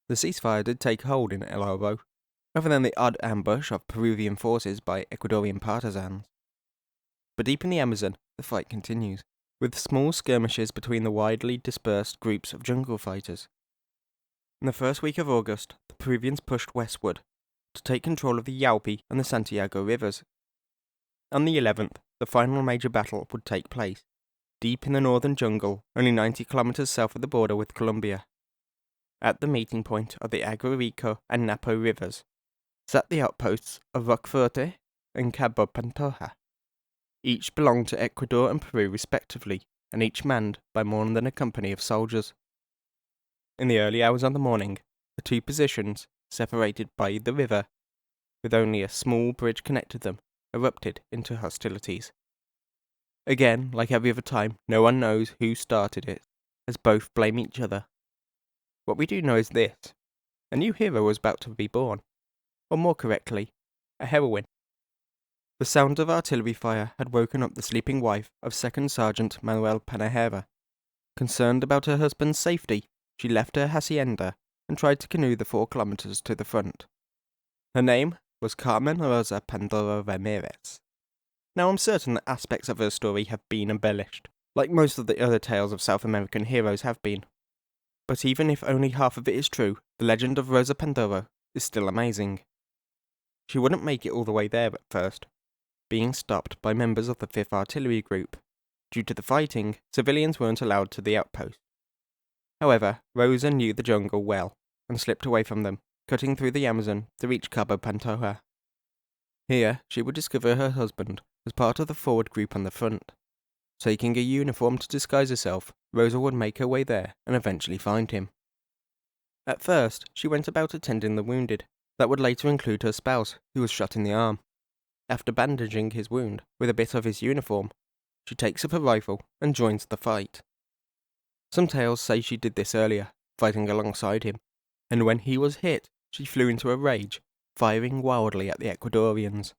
The ceasefire did take hold in El Oro, other than the odd ambush of Peruvian forces by Ecuadorian partisans. But deep in the Amazon, the fight continues, with small skirmishes between the widely dispersed groups of jungle fighters. In the first week of August, the Peruvians pushed westward to take control of the Yaupi and the Santiago rivers. On the 11th, the final major battle would take place, deep in the northern jungle, only 90 kilometers south of the border with Colombia. At the meeting point of the Aguarico and Napo rivers, sat the outposts of Roqueforte and Cabo Pantoja. Each belonged to Ecuador and Peru respectively, and each manned by more than a company of soldiers. In the early hours of the morning, the 2 positions, separated by the river, with only a small bridge connected them, erupted into hostilities. Again, like every other time, no one knows who started it, as both blame each other. What we do know is this: a new hero was about to be born, or more correctly, a heroine. The sound of artillery fire had woken up the sleeping wife of Second Sergeant Manuel Panajera. Concerned about her husband's safety, she left her hacienda and tried to canoe the 4 kilometers to the front. Her name was Carmen Rosa Pandoro Ramirez. Now I'm certain that aspects of her story have been embellished, like most of the other tales of South American heroes have been. But even if only half of it is true, the legend of Rosa Pandoro is still amazing. She wouldn't make it all the way there at first, being stopped by members of the 5th Artillery Group. Due to the fighting, civilians weren't allowed to the outpost. However, Rosa knew the jungle well, and slipped away from them, cutting through the Amazon to reach Cabo Pantoja. Here, she would discover her husband as part of the forward group on the front. Taking a uniform to disguise herself, Rosa would make her way there and eventually find him. At first, she went about attending the wounded. That would later include her spouse, who was shot in the arm. After bandaging his wound with a bit of his uniform, she takes up a rifle and joins the fight. Some tales say she did this earlier, fighting alongside him, and when he was hit, she flew into a rage firing wildly at the Ecuadorians.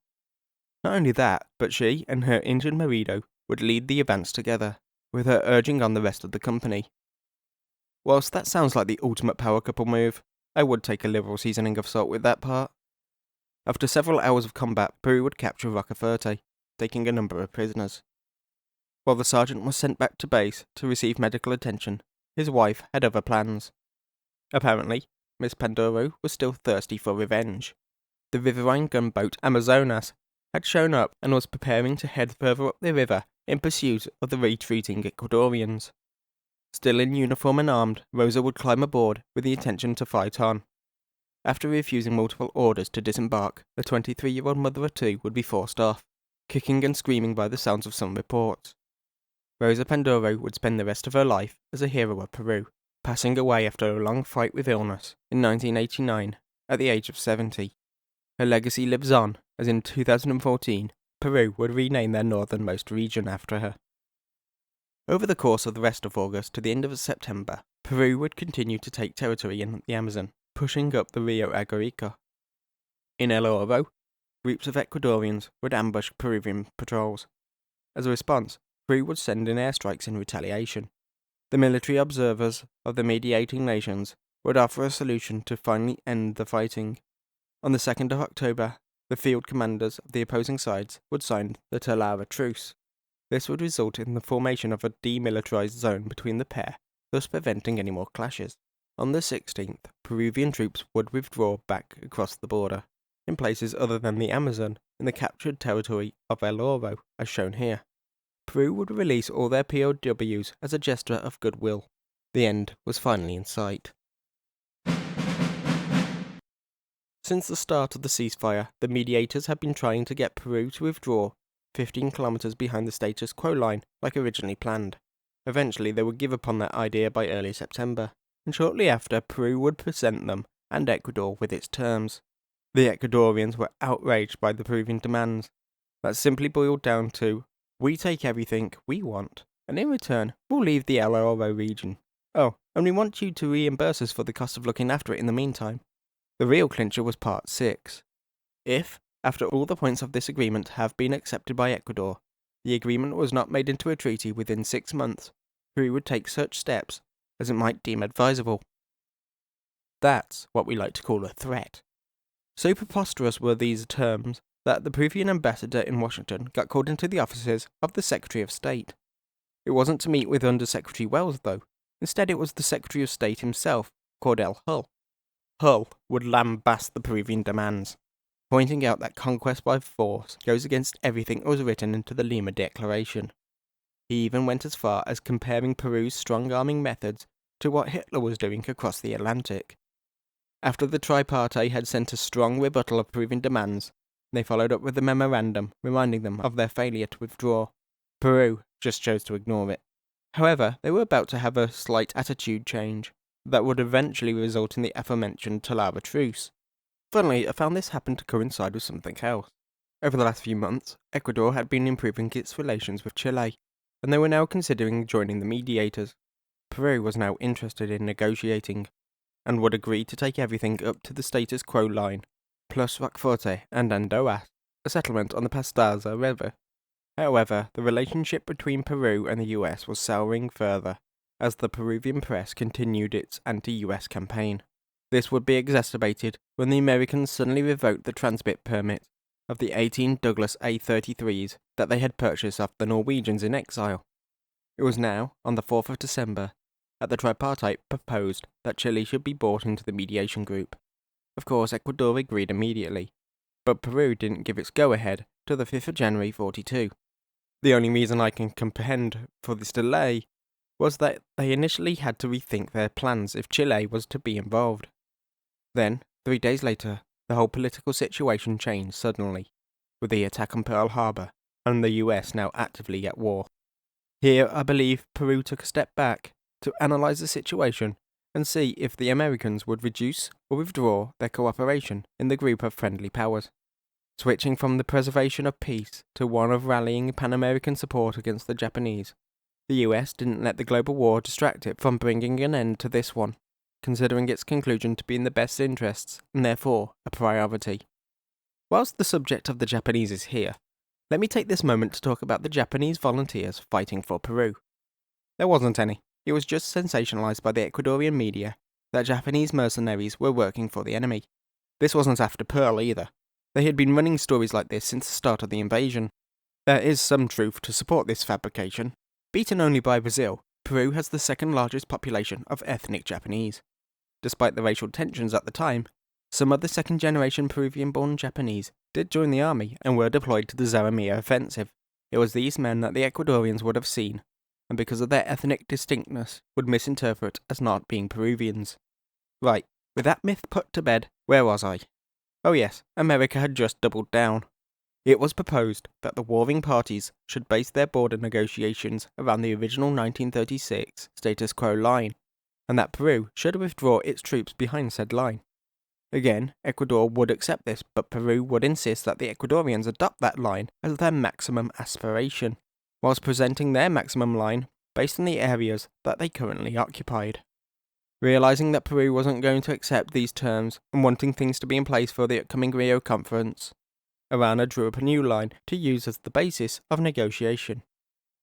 Not only that, but she and her injured marido would lead the advance together, with her urging on the rest of the company. Whilst that sounds like the ultimate power couple move, I would take a liberal seasoning of salt with that part. After several hours of combat, Peru would capture Rocafuerte, taking a number of prisoners. While the sergeant was sent back to base to receive medical attention, his wife had other plans. Apparently, Miss Pandoro was still thirsty for revenge. The riverine gunboat Amazonas had shown up and was preparing to head further up the river in pursuit of the retreating Ecuadorians. Still in uniform and armed, Rosa would climb aboard with the intention to fight on. After refusing multiple orders to disembark, the 23-year-old mother of two would be forced off, kicking and screaming by the sounds of some reports. Rosa Pandoro would spend the rest of her life as a hero of Peru, passing away after a long fight with illness in 1989 at the age of 70. Her legacy lives on, as in 2014, Peru would rename their northernmost region after her. Over the course of the rest of August to the end of September, Peru would continue to take territory in the Amazon, pushing up the Rio Protocol. In El Oro, groups of Ecuadorians would ambush Peruvian patrols. As a response, Peru would send in airstrikes in retaliation. The military observers of the mediating nations would offer a solution to finally end the fighting. On the 2nd of October, the field commanders of the opposing sides would sign the Talara Truce. This would result in the formation of a demilitarized zone between the pair, thus preventing any more clashes. On the 16th, Peruvian troops would withdraw back across the border, in places other than the Amazon, in the captured territory of El Oro, as shown here. Peru would release all their POWs as a gesture of goodwill. The end was finally in sight. Since the start of the ceasefire, the mediators had been trying to get Peru to withdraw 15 kilometers behind the status quo line like originally planned. Eventually they would give up on that idea by early September, and shortly after Peru would present them and Ecuador with its terms. The Ecuadorians were outraged by the Peruvian demands. That simply boiled down to, we take everything we want, and in return we'll leave the El Oro region. Oh, and we want you to reimburse us for the cost of looking after it in the meantime. The real clincher was part 6. If, after all the points of this agreement have been accepted by Ecuador, the agreement was not made into a treaty within 6 months, Peru would take such steps as it might deem advisable. That's what we like to call a threat. So preposterous were these terms that the Peruvian ambassador in Washington got called into the offices of the Secretary of State. It wasn't to meet with Under-Secretary Wells, though. Instead, it was the Secretary of State himself, Cordell Hull. Hull would lambast the Peruvian demands, pointing out that conquest by force goes against everything that was written into the Lima Declaration. He even went as far as comparing Peru's strong-arming methods to what Hitler was doing across the Atlantic. After the tripartite had sent a strong rebuttal of Peruvian demands, they followed up with a memorandum reminding them of their failure to withdraw. Peru just chose to ignore it. However, they were about to have a slight attitude change that would eventually result in the aforementioned Talara Truce. Funnily, I found this happened to coincide with something else. Over the last few months, Ecuador had been improving its relations with Chile, and they were now considering joining the mediators. Peru was now interested in negotiating, and would agree to take everything up to the status quo line, plus Rocafuerte and Andoas, a settlement on the Pastaza River. However, the relationship between Peru and the US was souring further, as the Peruvian press continued its anti-US campaign. This would be exacerbated when the Americans suddenly revoked the transit permit of the 18 Douglas A-33s that they had purchased off the Norwegians in exile. It was now, on the 4th of December, that the tripartite proposed that Chile should be brought into the mediation group. Of course, Ecuador agreed immediately, but Peru didn't give its go-ahead till the 5th of January 42. The only reason I can comprehend for this delay was that they initially had to rethink their plans if Chile was to be involved. Then, 3 days later, the whole political situation changed suddenly, with the attack on Pearl Harbor and the US now actively at war. Here, I believe Peru took a step back to analyze the situation and see if the Americans would reduce or withdraw their cooperation in the group of friendly powers. Switching from the preservation of peace to one of rallying Pan-American support against the Japanese, the US didn't let the global war distract it from bringing an end to this one. considering its conclusion to be in the best interests and therefore a priority. Whilst the subject of the Japanese is here, let me take this moment to talk about the Japanese volunteers fighting for Peru. There wasn't any. It was just sensationalized by the Ecuadorian media that Japanese mercenaries were working for the enemy. This wasn't after Pearl either. They had been running stories like this since the start of the invasion. There is some truth to support this fabrication. Beaten only by Brazil, Peru has the second largest population of ethnic Japanese. Despite the racial tensions at the time, some of the second-generation Peruvian-born Japanese did join the army and were deployed to the Zaramia offensive. It was these men that the Ecuadorians would have seen, and because of their ethnic distinctness, would misinterpret as not being Peruvians. Right, with that myth put to bed, where was I? Oh yes, America had just doubled down. It was proposed that the warring parties should base their border negotiations around the original 1936 status quo line, and that Peru should withdraw its troops behind said line. Again, Ecuador would accept this, but Peru would insist that the Ecuadorians adopt that line as their maximum aspiration, whilst presenting their maximum line based on the areas that they currently occupied. Realising that Peru wasn't going to accept these terms and wanting things to be in place for the upcoming Rio conference, Arana drew up a new line to use as the basis of negotiation.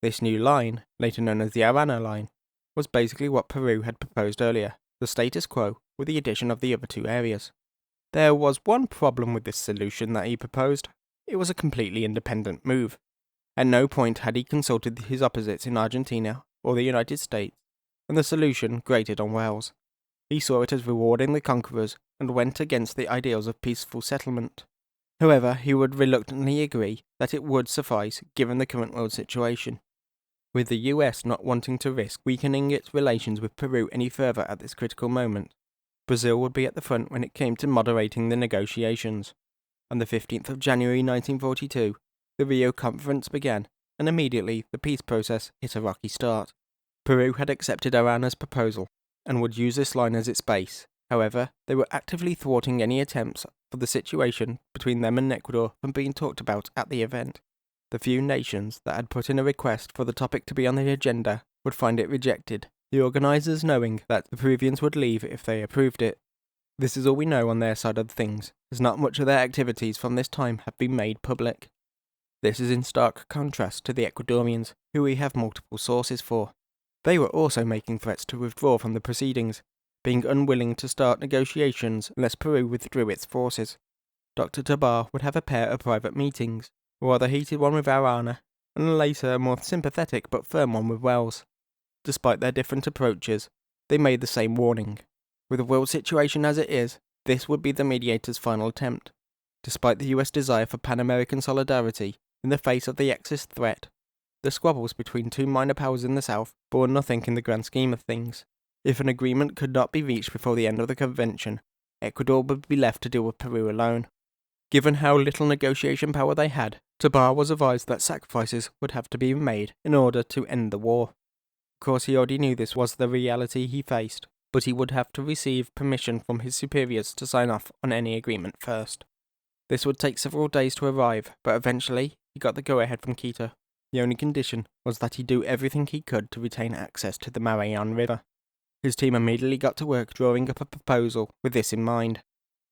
This new line, later known as the Arana line, was basically what Peru had proposed earlier, the status quo with the addition of the other two areas. There was one problem with this solution that he proposed. It was a completely independent move. At no point had he consulted his opposites in Argentina or the United States, and the solution grated on Wells. He saw it as rewarding the conquerors and went against the ideals of peaceful settlement. However, he would reluctantly agree that it would suffice given the current world situation, with the US not wanting to risk weakening its relations with Peru any further at this critical moment. Brazil would be at the front when it came to moderating the negotiations. On the 15th of January 1942, the Rio Conference began, and immediately the peace process hit a rocky start. Peru had accepted Arana's proposal, and would use this line as its base. However, they were actively thwarting any attempts for the situation between them and Ecuador from being talked about at the event. The few nations that had put in a request for the topic to be on the agenda would find it rejected, the organisers knowing that the Peruvians would leave if they approved it. This is all we know on their side of things, as not much of their activities from this time have been made public. This is in stark contrast to the Ecuadorians, who we have multiple sources for. They were also making threats to withdraw from the proceedings, being unwilling to start negotiations unless Peru withdrew its forces. Dr. Tabar would have a pair of private meetings, a rather heated one with Arana, and later a more sympathetic but firm one with Wells. Despite their different approaches, they made the same warning. With the world situation as it is, this would be the mediator's final attempt. Despite the US desire for Pan-American solidarity in the face of the Axis threat, the squabbles between two minor powers in the South bore nothing in the grand scheme of things. If an agreement could not be reached before the end of the convention, Ecuador would be left to deal with Peru alone. Given how little negotiation power they had, Tabar was advised that sacrifices would have to be made in order to end the war. Of course, he already knew this was the reality he faced, but he would have to receive permission from his superiors to sign off on any agreement first. This would take several days to arrive, but eventually he got the go-ahead from Quito. The only condition was that he do everything he could to retain access to the Marañón River. His team immediately got to work drawing up a proposal with this in mind,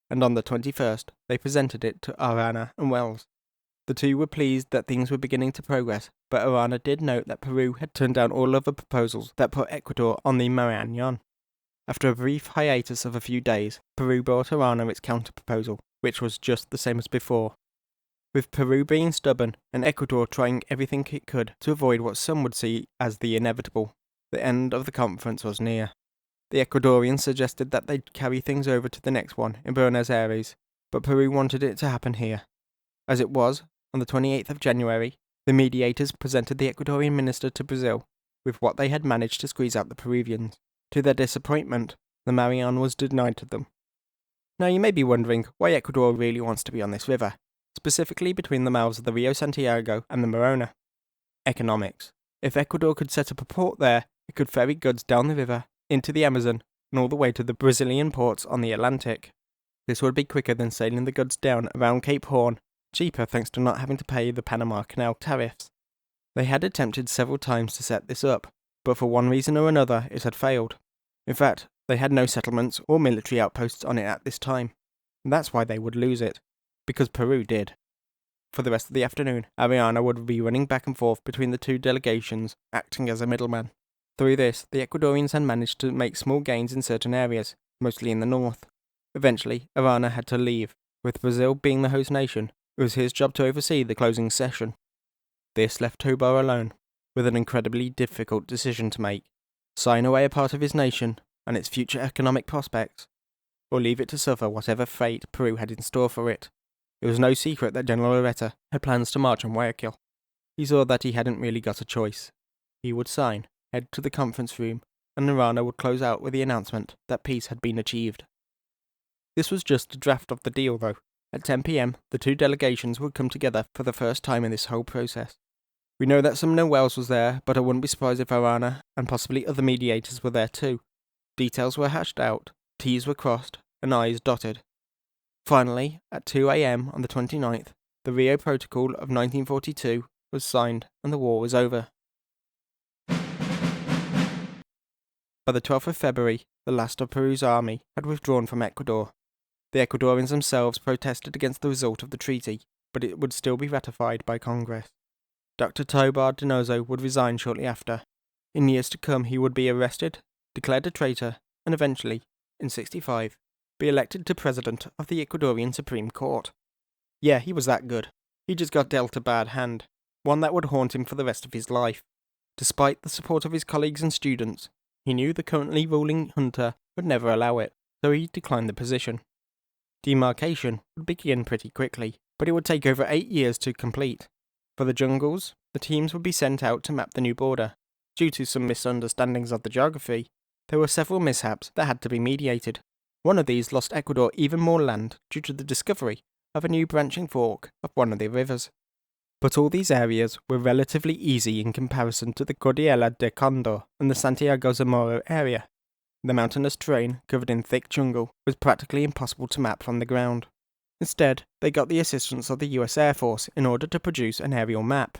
and on the 21st they presented it to Arana and Wells. The two were pleased that things were beginning to progress, but Arana did note that Peru had turned down all other proposals that put Ecuador on the Marañón. After a brief hiatus of a few days, Peru brought Arana its counter-proposal, which was just the same as before. With Peru being stubborn and Ecuador trying everything it could to avoid what some would see as the inevitable, the end of the conference was near. The Ecuadorians suggested that they'd carry things over to the next one in Buenos Aires, but Peru wanted it to happen here. As it was, on the 28th of January, the mediators presented the Ecuadorian minister to Brazil with what they had managed to squeeze out the Peruvians. To their disappointment, the Marañón was denied to them. Now you may be wondering why Ecuador really wants to be on this river, specifically between the mouths of the Rio Santiago and the Morona. Economics. If Ecuador could set up a port there, it could ferry goods down the river, into the Amazon, and all the way to the Brazilian ports on the Atlantic. This would be quicker than sailing the goods down around Cape Horn, cheaper thanks to not having to pay the Panama Canal tariffs. They had attempted several times to set this up, but for one reason or another it had failed. In fact, they had no settlements or military outposts on it at this time, and that's why they would lose it, because Peru did. For the rest of the afternoon, Ariana would be running back and forth between the two delegations, acting as a middleman. Through this, the Ecuadorians had managed to make small gains in certain areas, mostly in the north. Eventually, Ariana had to leave. With Brazil being the host nation, it was his job to oversee the closing session. This left Tobar alone, with an incredibly difficult decision to make: sign away a part of his nation and its future economic prospects, or leave it to suffer whatever fate Peru had in store for it. It was no secret that General Ureta had plans to march on Guayaquil. He saw that he hadn't really got a choice. He would sign, head to the conference room, and Arana would close out with the announcement that peace had been achieved. This was just a draft of the deal, though. At 10 p.m, the two delegations would come together for the first time in this whole process. We know that Sumner Wells was there, but I wouldn't be surprised if Arana and possibly other mediators were there too. Details were hashed out, T's were crossed, and I's dotted. Finally, at 2 a.m. on the 29th, the Rio Protocol of 1942 was signed and the war was over. By the 12th of February, the last of Peru's army had withdrawn from Ecuador. The Ecuadorians themselves protested against the result of the treaty, but it would still be ratified by Congress. Dr. Tobar Donoso would resign shortly after. In years to come, he would be arrested, declared a traitor, and eventually, in 1965, be elected to president of the Ecuadorian Supreme Court. Yeah, he was that good. He just got dealt a bad hand, one that would haunt him for the rest of his life. Despite the support of his colleagues and students, he knew the currently ruling junta would never allow it, so he declined the position. Demarcation would begin pretty quickly, but it would take over 8 years to complete. For the jungles, the teams would be sent out to map the new border. Due to some misunderstandings of the geography, there were several mishaps that had to be mediated. One of these lost Ecuador even more land due to the discovery of a new branching fork of one of the rivers. But all these areas were relatively easy in comparison to the Cordillera de Condor and the Santiago Zamora area. The mountainous terrain, covered in thick jungle, was practically impossible to map from the ground. Instead, they got the assistance of the US Air Force in order to produce an aerial map.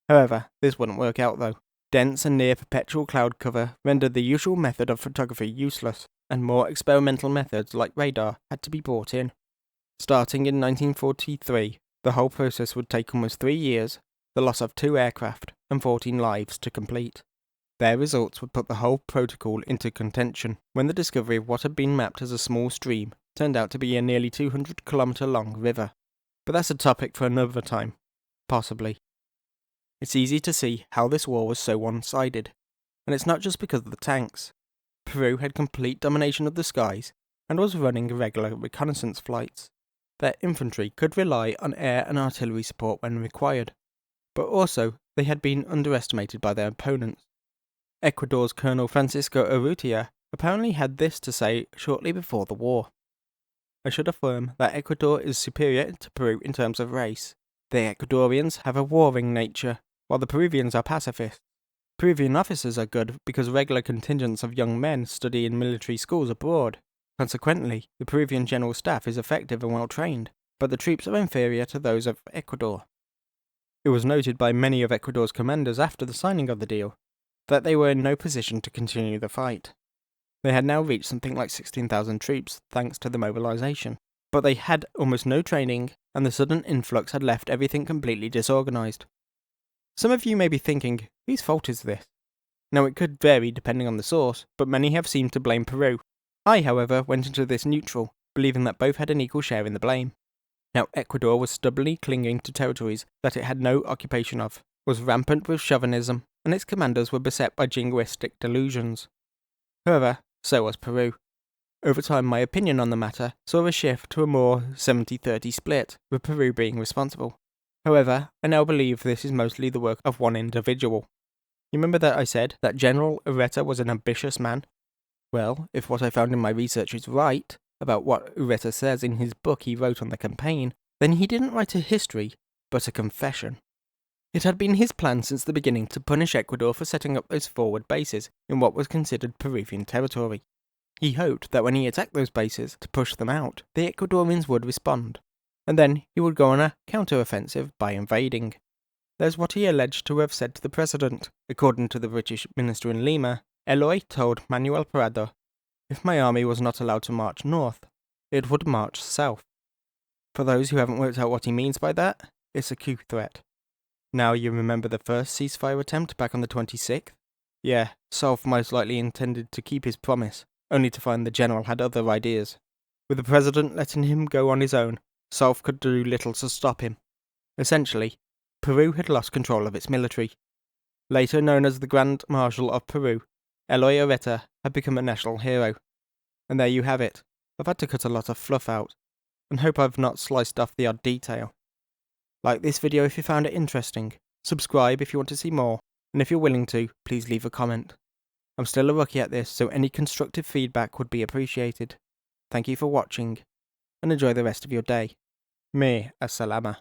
However, this wouldn't work out though. Dense and near-perpetual cloud cover rendered the usual method of photography useless, and more experimental methods like radar had to be brought in. Starting in 1943, the whole process would take almost 3 years, the loss of 2 aircraft, and 14 lives to complete. Their results would put the whole protocol into contention when the discovery of what had been mapped as a small stream turned out to be a nearly 200-kilometre long river. But that's a topic for another time. Possibly. It's easy to see how this war was so one-sided, and it's not just because of the tanks. Peru had complete domination of the skies and was running regular reconnaissance flights. Their infantry could rely on air and artillery support when required, but also they had been underestimated by their opponents. Ecuador's Colonel Francisco Urrutia apparently had this to say shortly before the war: I should affirm that Ecuador is superior to Peru in terms of race. The Ecuadorians have a warring nature, while the Peruvians are pacifists. Peruvian officers are good because regular contingents of young men study in military schools abroad. Consequently, the Peruvian general staff is effective and well trained, but the troops are inferior to those of Ecuador. It was noted by many of Ecuador's commanders after the signing of the deal that they were in no position to continue the fight. They had now reached something like 16,000 troops thanks to the mobilization, but they had almost no training, and the sudden influx had left everything completely disorganized. Some of you may be thinking, whose fault is this? Now it could vary depending on the source, but many have seemed to blame Peru. I, however, went into this neutral, believing that both had an equal share in the blame. Now Ecuador was stubbornly clinging to territories that it had no occupation of, was rampant with chauvinism, and its commanders were beset by jingoistic delusions. However, so was Peru. Over time, my opinion on the matter saw a shift to a more 70-30 split, with Peru being responsible. However, I now believe this is mostly the work of one individual. You remember that I said that General Ureta was an ambitious man? Well, if what I found in my research is right, about what Ureta says in his book he wrote on the campaign, then he didn't write a history, but a confession. It had been his plan since the beginning to punish Ecuador for setting up those forward bases in what was considered Peruvian territory. He hoped that when he attacked those bases to push them out, the Ecuadorians would respond, and then he would go on a counter-offensive by invading. There's what he alleged to have said to the president. According to the British minister in Lima, Eloy told Manuel Prado, if my army was not allowed to march north, it would march south. For those who haven't worked out what he means by that, it's a coup threat. Now you remember the first ceasefire attempt back on the 26th? Yeah, Solf most likely intended to keep his promise, only to find the general had other ideas. With the president letting him go on his own, Solf could do little to stop him. Essentially, Peru had lost control of its military. Later known as the Grand Marshal of Peru, Eloy Areta had become a national hero. And there you have it. I've had to cut a lot of fluff out, and hope I've not sliced off the odd detail. Like this video if you found it interesting, subscribe if you want to see more, and if you're willing to, please leave a comment. I'm still a rookie at this, so any constructive feedback would be appreciated. Thank you for watching, and enjoy the rest of your day. Me, as-salama.